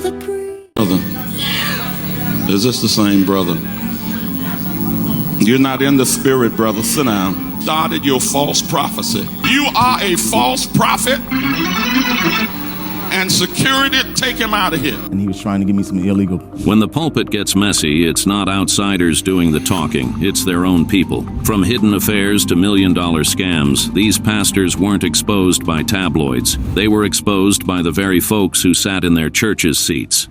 Brother, is this the same brother? You're not in the spirit, brother. Sit down. Started your false prophecy. You are a false prophet. And security, take him out of here. And he was trying to give me some illegal. When the pulpit gets messy, it's not outsiders doing the talking, it's their own people. From hidden affairs to million-dollar scams, these pastors weren't exposed by tabloids. They were exposed by the very folks who sat in their churches' seats.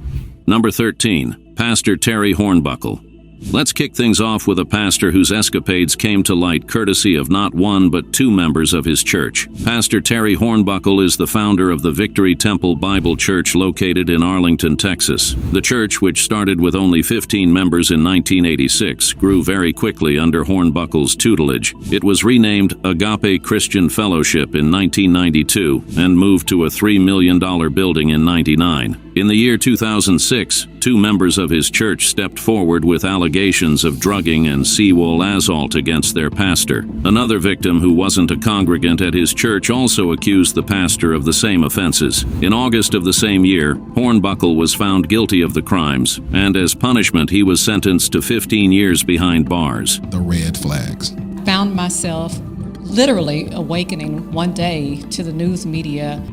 Number 13, Pastor Terry Hornbuckle. Let's kick things off with a pastor whose escapades came to light courtesy of not one but two members of his church. Pastor Terry Hornbuckle is the founder of the Victory Temple Bible Church located in Arlington, Texas. The church, which started with only 15 members in 1986, grew very quickly under Hornbuckle's tutelage. It was renamed Agape Christian Fellowship in 1992 and moved to a $3 million building in '99. In the year 2006, two members of his church stepped forward with allegations of drugging and seawool assault against their pastor. Another victim who wasn't a congregant at his church also accused the pastor of the same offenses. In August of the same year, Hornbuckle was found guilty of the crimes, and as punishment he was sentenced to 15 years behind bars. The red flags. Found myself literally awakening one day to the news media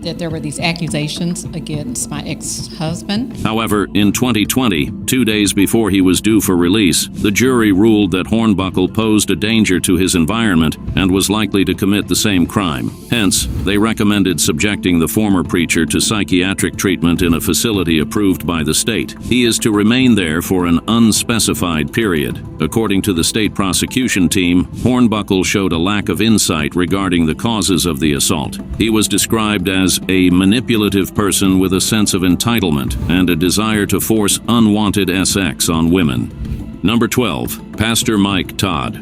that there were these accusations against my ex-husband. However, in 2020, 2 days before he was due for release, the jury ruled that Hornbuckle posed a danger to his environment and was likely to commit the same crime. Hence, they recommended subjecting the former preacher to psychiatric treatment in a facility approved by the state. He is to remain there for an unspecified period. According to the state prosecution team, Hornbuckle showed a lack of insight regarding the causes of the assault. He was described as a manipulative person with a sense of entitlement and a desire to force unwanted sex on women. Number 12, Pastor Mike Todd.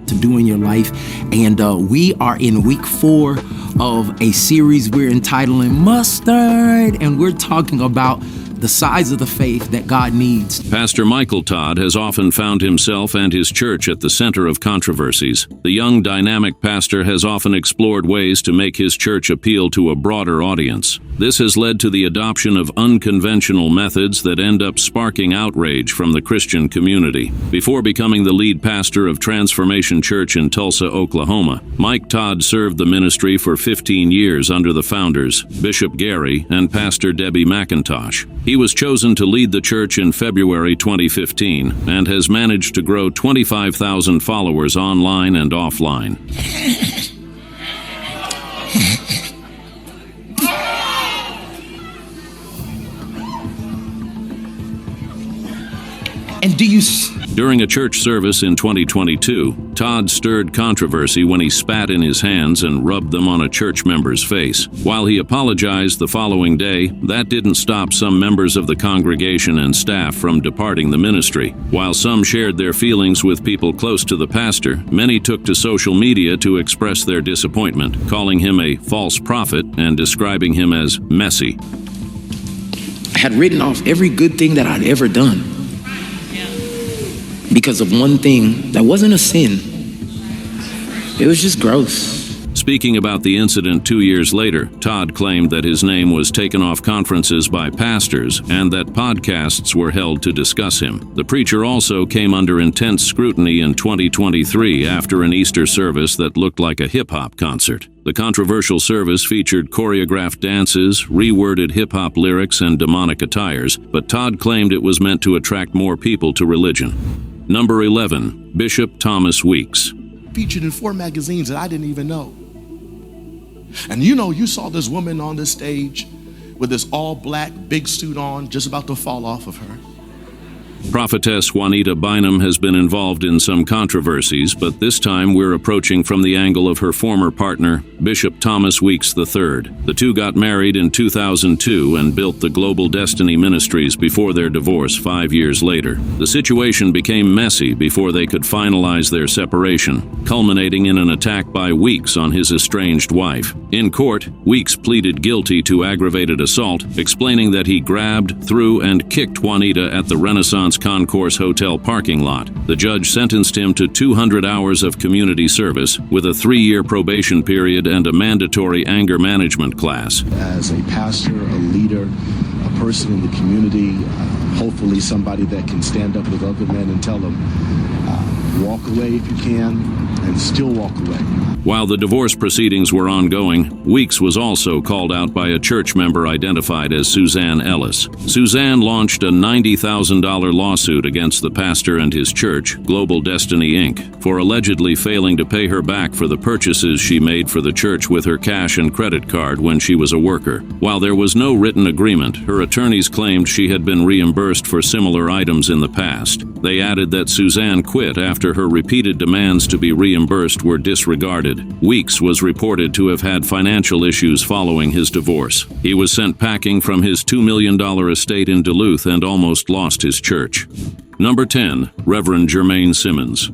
To do in your life, and we are in week 4 of a series we're entitling Mustard, and we're talking about the size of the faith that God needs. Pastor Michael Todd has often found himself and his church at the center of controversies. The young, dynamic pastor has often explored ways to make his church appeal to a broader audience. This has led to the adoption of unconventional methods that end up sparking outrage from the Christian community. Before becoming the lead pastor of Transformation Church in Tulsa, Oklahoma, Mike Todd served the ministry for 15 years under the founders, Bishop Gary and Pastor Debbie McIntosh. He was chosen to lead the church in February 2015 and has managed to grow 25,000 followers online and offline. And do you... During a church service in 2022, Todd stirred controversy when he spat in his hands and rubbed them on a church member's face. While he apologized the following day, that didn't stop some members of the congregation and staff from departing the ministry. While some shared their feelings with people close to the pastor, many took to social media to express their disappointment, calling him a false prophet and describing him as messy. I had written off every good thing that I'd ever done because of one thing that wasn't a sin. It was just gross. Speaking about the incident 2 years later, Todd claimed that his name was taken off conferences by pastors and that podcasts were held to discuss him. The preacher also came under intense scrutiny in 2023 after an Easter service that looked like a hip-hop concert. The controversial service featured choreographed dances, reworded hip-hop lyrics, and demonic attires, but Todd claimed it was meant to attract more people to religion. Number 11, Bishop Thomas Weeks. Featured in 4 magazines that I didn't even know. And you saw this woman on this stage with this all-black big suit on, just about to fall off of her. Prophetess Juanita Bynum has been involved in some controversies, but this time we're approaching from the angle of her former partner, Bishop Thomas Weeks III. The two got married in 2002 and built the Global Destiny Ministries before their divorce 5 years later. The situation became messy before they could finalize their separation, culminating in an attack by Weeks on his estranged wife. In court, Weeks pleaded guilty to aggravated assault, explaining that he grabbed, threw, and kicked Juanita at the Renaissance Concourse Hotel parking lot. The judge sentenced him to 200 hours of community service with a 3-year probation period and a mandatory anger management class. As a pastor, a leader, a person in the community, hopefully somebody that can stand up with other men and tell them, walk away if you can, and still walk away. While the divorce proceedings were ongoing, Weeks was also called out by a church member identified as Suzanne Ellis. Suzanne launched a $90,000 lawsuit against the pastor and his church, Global Destiny Inc., for allegedly failing to pay her back for the purchases she made for the church with her cash and credit card when she was a worker. While there was no written agreement, her attorneys claimed she had been reimbursed for similar items in the past. They added that Suzanne quit after her repeated demands to be reimbursed were disregarded. Weeks was reported to have had financial issues following his divorce. He was sent packing from his $2 million estate in Duluth and almost lost his church. Number 10. Reverend Jermaine Simmons.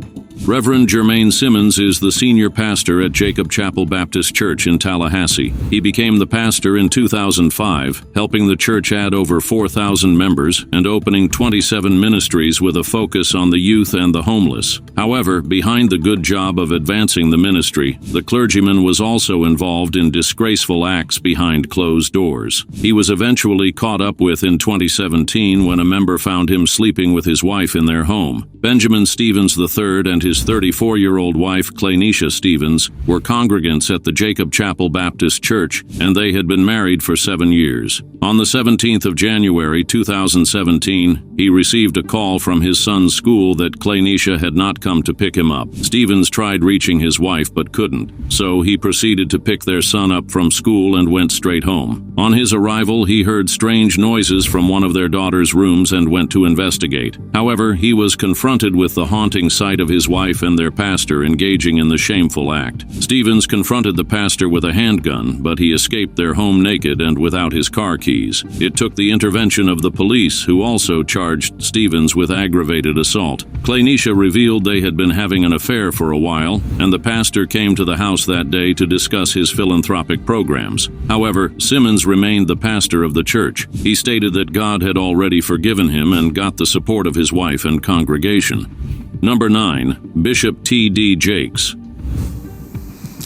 Reverend Jermaine Simmons is the senior pastor at Jacob Chapel Baptist Church in Tallahassee. He became the pastor in 2005, helping the church add over 4,000 members and opening 27 ministries with a focus on the youth and the homeless. However, behind the good job of advancing the ministry, the clergyman was also involved in disgraceful acts behind closed doors. He was eventually caught up with in 2017 when a member found him sleeping with his wife in their home. Benjamin Stevens III and his 34-year-old wife, Claynisha Stevens, were congregants at the Jacob Chapel Baptist Church, and they had been married for 7 years. On the 17th of January 2017, he received a call from his son's school that Claynisha had not come to pick him up. Stevens tried reaching his wife but couldn't, so he proceeded to pick their son up from school and went straight home. On his arrival, he heard strange noises from one of their daughter's rooms and went to investigate. However, he was confronted with the haunting sight of his wife and their pastor engaging in the shameful act. Stevens confronted the pastor with a handgun, but he escaped their home naked and without his car keys. It took the intervention of the police, who also charged Stevens with aggravated assault. Claynisha revealed they had been having an affair for a while, and the pastor came to the house that day to discuss his philanthropic programs. However, Simmons remained the pastor of the church. He stated that God had already forgiven him and got the support of his wife and congregation. Number 9. Bishop T.D. Jakes.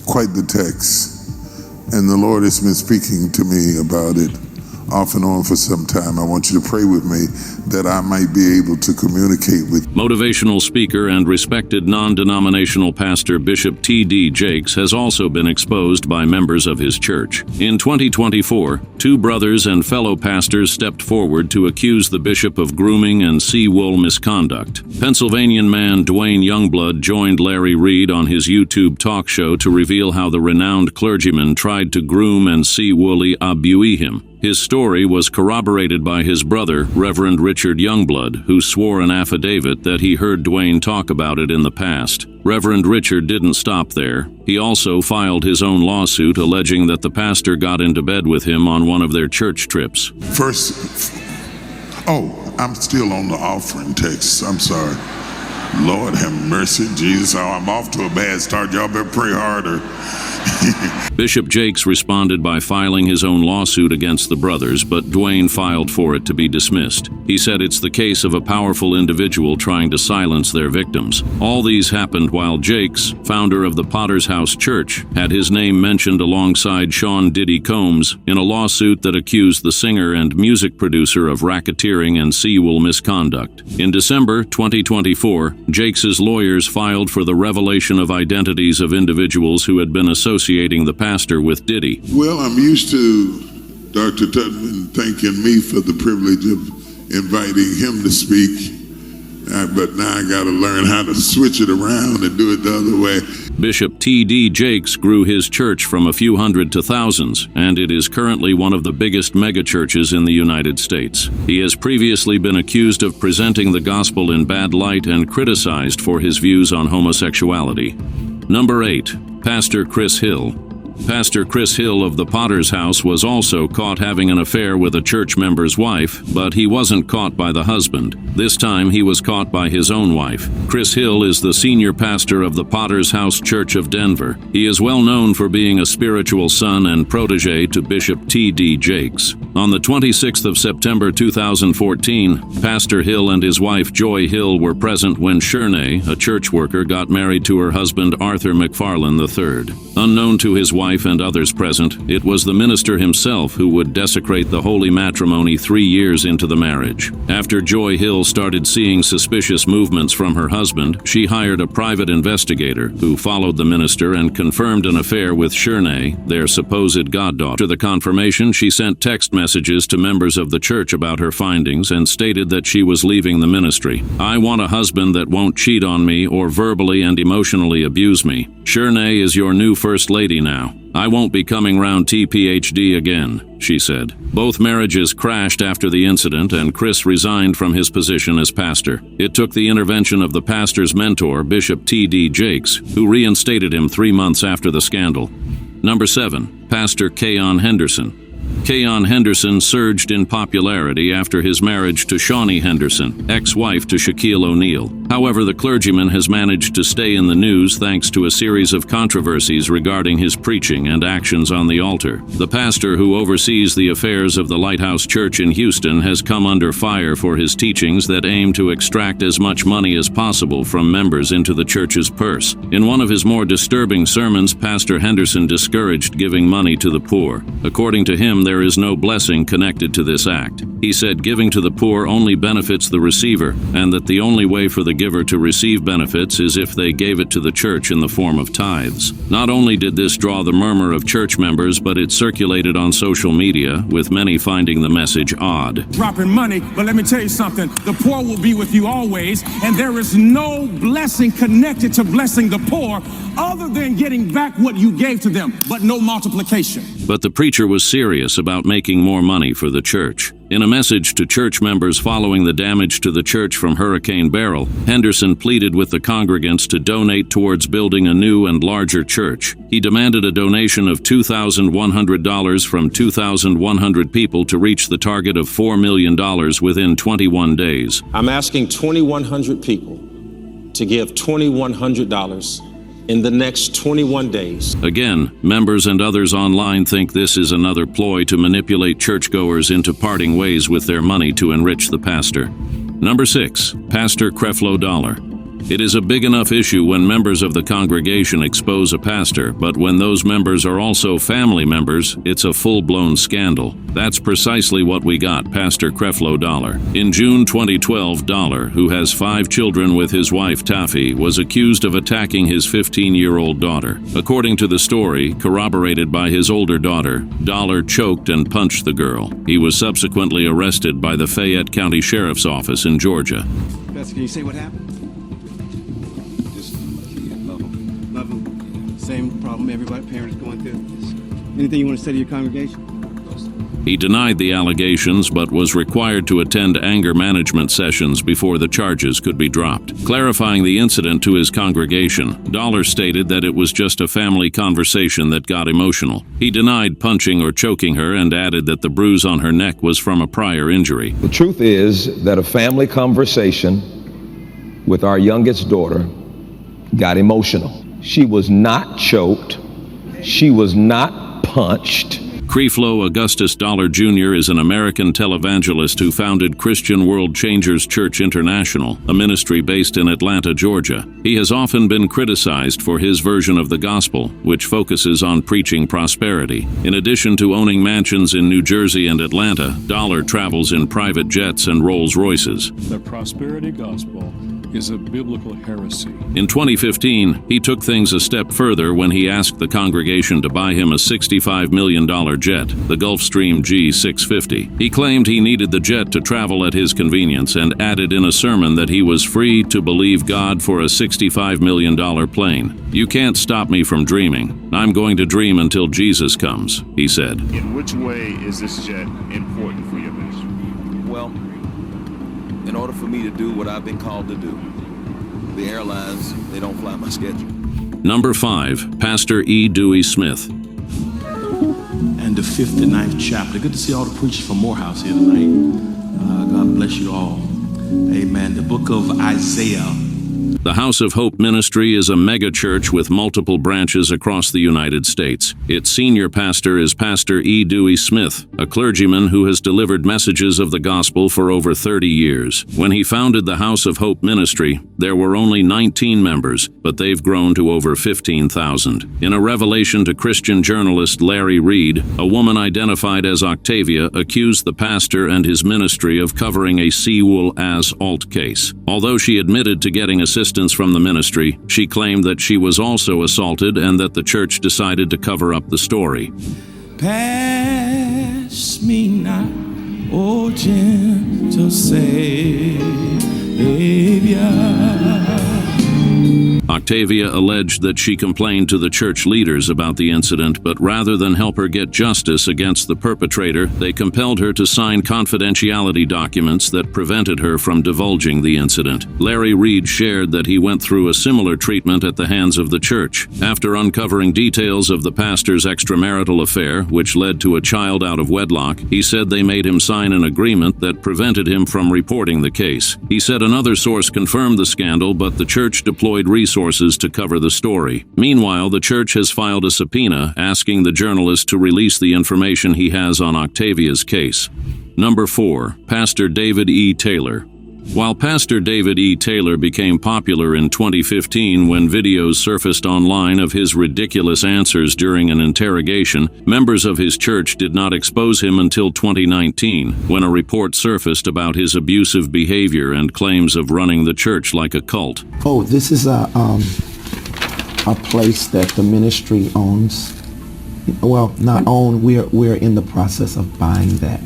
Quite the text, and the Lord has been speaking to me about it off and on for some time. I want you to pray with me that I might be able to communicate with you. Motivational speaker and respected non-denominational pastor Bishop T.D. Jakes has also been exposed by members of his church. In 2024, 2 brothers and fellow pastors stepped forward to accuse the bishop of grooming and sea-wool misconduct. Pennsylvanian man Dwayne Youngblood joined Larry Reed on his YouTube talk show to reveal how the renowned clergyman tried to groom and sea-woolly abuse him. His story was corroborated by his brother, Reverend Richard Youngblood, who swore an affidavit that he heard Dwayne talk about it in the past. Reverend Richard didn't stop there. He also filed his own lawsuit alleging that the pastor got into bed with him on one of their church trips. I'm still on the offering text. I'm sorry. Lord have mercy, Jesus. I'm off to a bad start. Y'all better pray harder. Bishop Jakes responded by filing his own lawsuit against the brothers, but Dwayne filed for it to be dismissed. He said it's the case of a powerful individual trying to silence their victims. All these happened while Jakes, founder of the Potter's House Church, had his name mentioned alongside Sean Diddy Combs in a lawsuit that accused the singer and music producer of racketeering and sea-wool misconduct. In December 2024, Jakes' lawyers filed for the revelation of identities of individuals who had been associating the pastor with Diddy. Well, I'm used to Dr. Tutman thanking me for the privilege of inviting him to speak, but now I got to learn how to switch it around and do it the other way. Bishop T.D. Jakes grew his church from a few hundred to thousands, and it is currently one of the biggest megachurches in the United States. He has previously been accused of presenting the gospel in bad light and criticized for his views on homosexuality. Number 8. Pastor Chris Hill. Pastor Chris Hill of the Potter's House was also caught having an affair with a church member's wife, but he wasn't caught by the husband. This time he was caught by his own wife. Chris Hill is the senior pastor of the Potter's House Church of Denver. He is well known for being a spiritual son and protege to Bishop T.D. Jakes. On the 26th of September 2014, Pastor Hill and his wife Joy Hill were present when Shernay, a church worker, got married to her husband Arthur McFarlane III. Unknown to his wife wife and others present, it was the minister himself who would desecrate the holy matrimony 3 years into the marriage. After Joy Hill started seeing suspicious movements from her husband, she hired a private investigator who followed the minister and confirmed an affair with Shernay, their supposed goddaughter. After the confirmation, she sent text messages to members of the church about her findings and stated that she was leaving the ministry. "I want a husband that won't cheat on me or verbally and emotionally abuse me. Shernay is your new first lady now. I won't be coming round TPHD again," she said. Both marriages crashed after the incident, and Chris resigned from his position as pastor. It took the intervention of the pastor's mentor, Bishop T.D. Jakes, who reinstated him 3 months after the scandal. Number 7. Pastor Keon Henderson. Keon Henderson surged in popularity after his marriage to Shawnee Henderson, ex-wife to Shaquille O'Neal. However, the clergyman has managed to stay in the news thanks to a series of controversies regarding his preaching and actions on the altar. The pastor who oversees the affairs of the Lighthouse Church in Houston has come under fire for his teachings that aim to extract as much money as possible from members into the church's purse. In one of his more disturbing sermons, Pastor Henderson discouraged giving money to the poor. According to him, there is no blessing connected to this act. He said giving to the poor only benefits the receiver, and that the only way for the giver to receive benefits is if they gave it to the church in the form of tithes. Not only did this draw the murmur of church members, but it circulated on social media, with many finding the message odd. Dropping money, but let me tell you something. The poor will be with you always, and there is no blessing connected to blessing the poor other than getting back what you gave to them, but no multiplication. But the preacher was serious about making more money for the church. In a message to church members following the damage to the church from Hurricane Beryl, Henderson pleaded with the congregants to donate towards building a new and larger church. He demanded a donation of $2,100 from 2,100 people to reach the target of $4 million within 21 days. I'm asking 2,100 people to give $2,100 in the next 21 days. Again, members and others online think this is another ploy to manipulate churchgoers into parting ways with their money to enrich the pastor. Number 6. Pastor Creflo Dollar. It is a big enough issue when members of the congregation expose a pastor, but when those members are also family members, it's a full-blown scandal. That's precisely what we got, Pastor Creflo Dollar. In June 2012, Dollar, who has 5 children with his wife Taffy, was accused of attacking his 15-year-old daughter. According to the story, corroborated by his older daughter, Dollar choked and punched the girl. He was subsequently arrested by the Fayette County Sheriff's Office in Georgia. Pastor, can you say what happened? Love them. Same problem everybody, parents going through. Anything you want to say to your congregation? He denied the allegations, but was required to attend anger management sessions before the charges could be dropped. Clarifying the incident to his congregation, Dollar stated that it was just a family conversation that got emotional. He denied punching or choking her and added that the bruise on her neck was from a prior injury. The truth is that a family conversation with our youngest daughter got emotional. She was not choked. She was not punched. Creflo Augustus Dollar Jr. is an American televangelist who founded Christian World Changers Church International, a ministry based in Atlanta, Georgia. He has often been criticized for his version of the gospel, which focuses on preaching prosperity. In addition to owning mansions in New Jersey and Atlanta, Dollar travels in private jets and Rolls Royces. The prosperity gospel is a biblical heresy. In 2015, he took things a step further when he asked the congregation to buy him a $65 million jet, the Gulfstream G650. He claimed he needed the jet to travel at his convenience and added in a sermon that he was free to believe God for a $65 million plane. "You can't stop me from dreaming. I'm going to dream until Jesus comes," he said. In which way is this jet important for your ministry? Well, in order for me to do what I've been called to do, the airlines, they don't fly my schedule. Number 5, Pastor E. Dewey Smith. And the 59th chapter. Good to see all the preachers from Morehouse here tonight. God bless you all. Amen. The book of Isaiah, The House of Hope Ministry is a megachurch with multiple branches across the United States. Its senior pastor is Pastor E. Dewey Smith, a clergyman who has delivered messages of the gospel for over 30 years. When he founded the House of Hope Ministry, there were only 19 members, but they've grown to over 15,000. In a revelation to Christian journalist Larry Reed, a woman identified as Octavia accused the pastor and his ministry of covering a Seawolf assault case. Although she admitted to getting assistance from the ministry, she claimed that she was also assaulted and that the church decided to cover up the story. Pass me not, O gentle Savior. Octavia alleged that she complained to the church leaders about the incident, but rather than help her get justice against the perpetrator, they compelled her to sign confidentiality documents that prevented her from divulging the incident. Larry Reed shared that he went through a similar treatment at the hands of the church. After uncovering details of the pastor's extramarital affair, which led to a child out of wedlock, he said they made him sign an agreement that prevented him from reporting the case. He said another source confirmed the scandal, but the church deployed resources to cover the story. Meanwhile, the church has filed a subpoena asking the journalist to release the information he has on Octavia's case. Number 4. Pastor David E. Taylor. While Pastor David E. Taylor became popular in 2015 when videos surfaced online of his ridiculous answers during an interrogation, members of his church did not expose him until 2019, when a report surfaced about his abusive behavior and claims of running the church like a cult. Oh, this is a place that the ministry owns. Well, not own, we're in the process of buying that.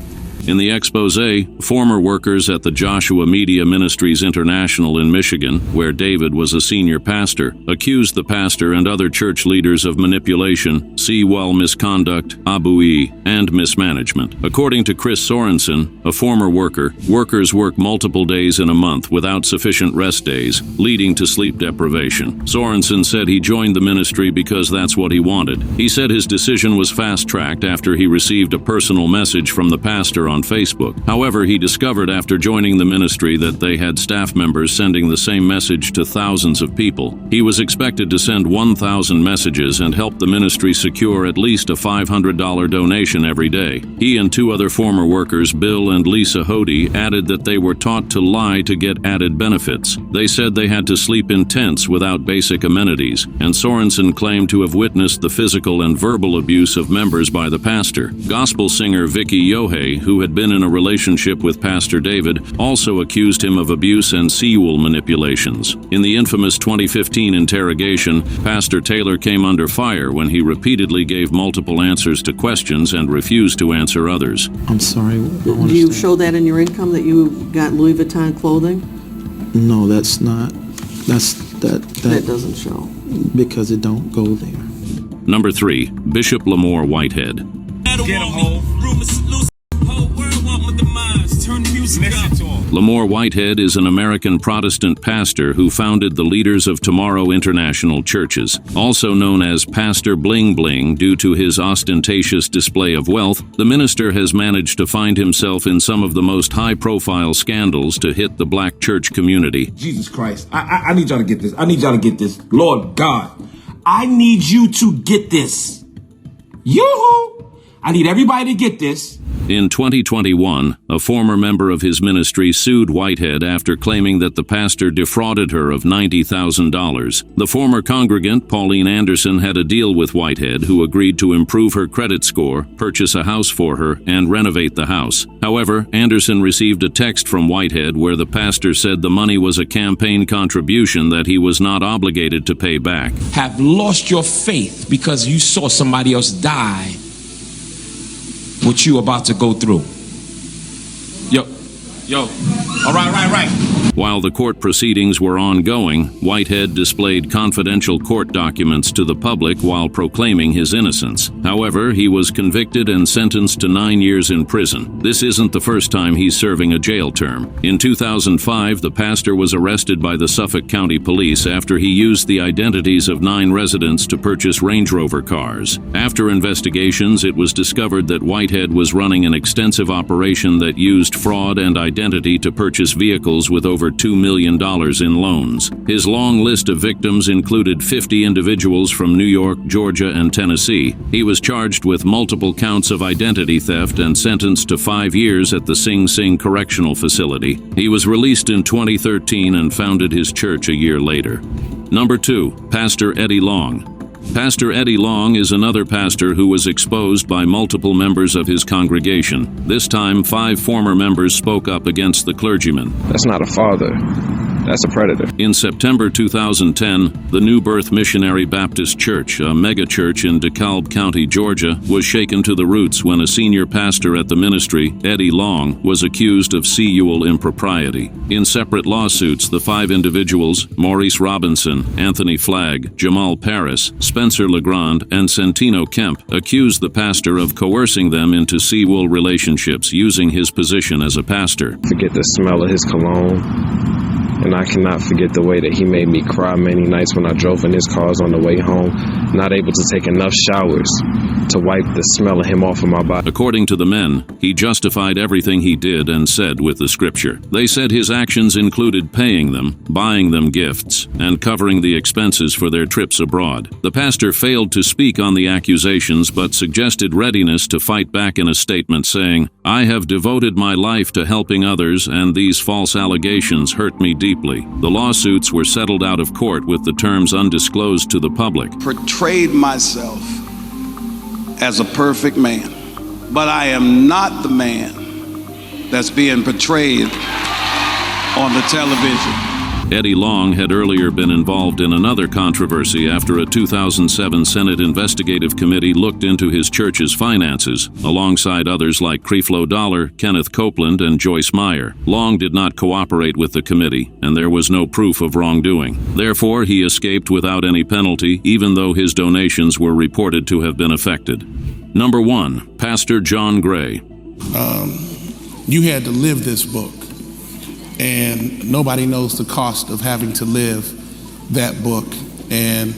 In the exposé, former workers at the Joshua Media Ministries International in Michigan, where David was a senior pastor, accused the pastor and other church leaders of manipulation, misconduct, abuse, and mismanagement. According to Chris Sorensen, a former worker, workers work multiple days in a month without sufficient rest days, leading to sleep deprivation. Sorensen said he joined the ministry because that's what he wanted. He said his decision was fast-tracked after he received a personal message from the pastor on Facebook. However, he discovered after joining the ministry that they had staff members sending the same message to thousands of people. He was expected to send 1,000 messages and help the ministry secure at least a $500 donation every day. He and 2 other former workers, Bill and Lisa Hody, added that they were taught to lie to get added benefits. They said they had to sleep in tents without basic amenities, and Sorensen claimed to have witnessed the physical and verbal abuse of members by the pastor. Gospel singer Vicky Yohei, who had been in a relationship with Pastor David, also accused him of abuse and Seawolf manipulations. In the infamous 2015 interrogation, Pastor Taylor came under fire when he repeatedly gave multiple answers to questions and refused to answer others. I'm sorry. Do you show that in your income that you got Louis Vuitton clothing? No, that's not. That doesn't show. Because it don't go there. Number 3. Bishop Lamore Whitehead. Get him, Ho. Lamore Whitehead is an American Protestant pastor who founded the Leaders of Tomorrow International Churches. Also known as Pastor Bling Bling due to his ostentatious display of wealth, the minister has managed to find himself in some of the most high-profile scandals to hit the black church community. Jesus Christ, I need y'all to get this. I need y'all to get this. Lord God, I need you to get this. Yoo-hoo! I need everybody to get this. In 2021, a former member of his ministry sued Whitehead after claiming that the pastor defrauded her of $90,000. The former congregant, Pauline Anderson, had a deal with Whitehead, who agreed to improve her credit score, purchase a house for her, and renovate the house. However, Anderson received a text from Whitehead where the pastor said the money was a campaign contribution that he was not obligated to pay back. Have lost your faith because you saw somebody else die what you about to go through. Yo, all right. While the court proceedings were ongoing, Whitehead displayed confidential court documents to the public while proclaiming his innocence. However, he was convicted and sentenced to 9 years in prison. This isn't the first time he's serving a jail term. In 2005, the pastor was arrested by the Suffolk County Police after he used the identities of 9 residents to purchase Range Rover cars. After investigations, it was discovered that Whitehead was running an extensive operation that used fraud and identity to purchase vehicles with over over $2 million in loans. His long list of victims included 50 individuals from New York, Georgia, and Tennessee. He was charged with multiple counts of identity theft and sentenced to 5 years at the Sing Sing Correctional Facility. He was released in 2013 and founded his church a year later. Number 2, Pastor Eddie Long. Pastor Eddie Long is another pastor who was exposed by multiple members of his congregation. This time, 5 former members spoke up against the clergyman. That's not a father. That's a predator. In September 2010, the New Birth Missionary Baptist Church, a megachurch in DeKalb County, Georgia, was shaken to the roots when a senior pastor at the ministry, Eddie Long, was accused of sexual impropriety. In separate lawsuits, the 5 individuals, Maurice Robinson, Anthony Flagg, Jamal Paris, Spencer Legrand, and Santino Kemp, accused the pastor of coercing them into sexual relationships using his position as a pastor. Forget the smell of his cologne. And I cannot forget the way that he made me cry many nights when I drove in his cars on the way home, not able to take enough showers to wipe the smell of him off of my body. According to the men, he justified everything he did and said with the scripture. They said his actions included paying them, buying them gifts, and covering the expenses for their trips abroad. The pastor failed to speak on the accusations but suggested readiness to fight back in a statement saying, "I have devoted my life to helping others, and these false allegations hurt me deeply." The lawsuits were settled out of court with the terms undisclosed to the public. Portrayed myself as a perfect man, but I am not the man that's being portrayed on the television. Eddie Long had earlier been involved in another controversy after a 2007 Senate investigative committee looked into his church's finances, alongside others like Creflo Dollar, Kenneth Copeland, and Joyce Meyer. Long did not cooperate with the committee, and there was no proof of wrongdoing. Therefore, he escaped without any penalty, even though his donations were reported to have been affected. Number 1, Pastor John Gray. You had to live this book. And nobody knows the cost of having to live that book. And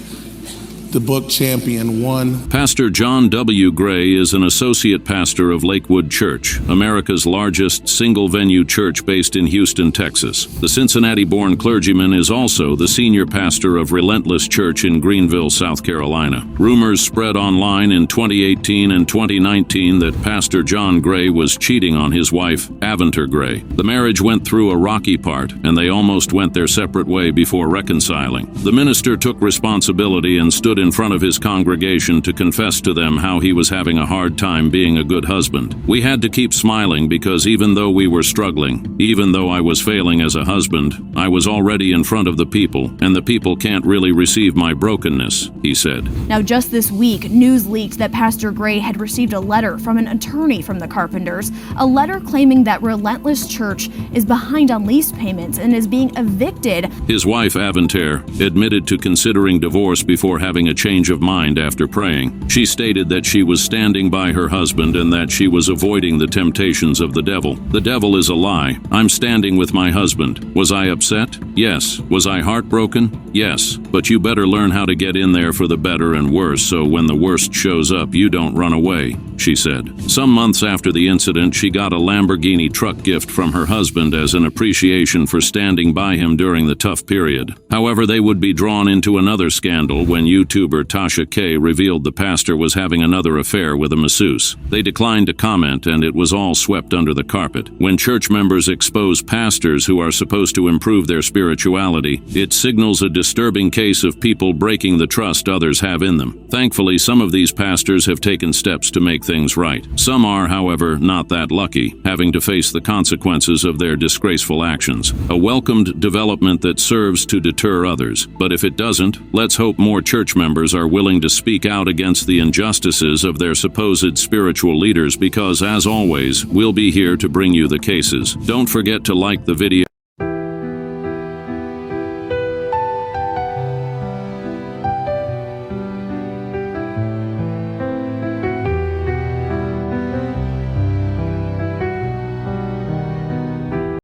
the book champion won. Pastor John W. Gray is an associate pastor of Lakewood Church, America's largest single-venue church based in Houston, Texas. The Cincinnati-born clergyman is also the senior pastor of Relentless Church in Greenville, South Carolina. Rumors spread online in 2018 and 2019 that Pastor John Gray was cheating on his wife, Aventer Gray. The marriage went through a rocky part, and they almost went their separate way before reconciling. The minister took responsibility and stood in front of his congregation to confess to them how he was having a hard time being a good husband. We had to keep smiling because even though we were struggling, even though I was failing as a husband, I was already in front of the people, and the people can't really receive my brokenness, he said. Now, just this week, news leaked that Pastor Gray had received a letter from an attorney from the Carpenters, a letter claiming that Relentless Church is behind on lease payments and is being evicted. His wife, Aventer, admitted to considering divorce before having a change of mind after praying. She stated that she was standing by her husband and that she was avoiding the temptations of the devil. The devil is a lie. I'm standing with my husband. Was I upset? Yes. Was I heartbroken? Yes. But you better learn how to get in there for the better and worse, so when the worst shows up, you don't run away, she said. Some months after the incident, she got a Lamborghini truck gift from her husband as an appreciation for standing by him during the tough period. However, they would be drawn into another scandal when YouTuber Tasha K revealed the pastor was having another affair with a masseuse. They declined to comment, and it was all swept under the carpet. When church members expose pastors who are supposed to improve their spirituality, it signals a disturbing case of people breaking the trust others have in them. Thankfully, some of these pastors have taken steps to make things right. Some are, however, not that lucky, having to face the consequences of their disgraceful actions. A welcomed development that serves to deter others. But if it doesn't, let's hope more church members are willing to speak out against the injustices of their supposed spiritual leaders because, as always, we'll be here to bring you the cases. Don't forget to like the video.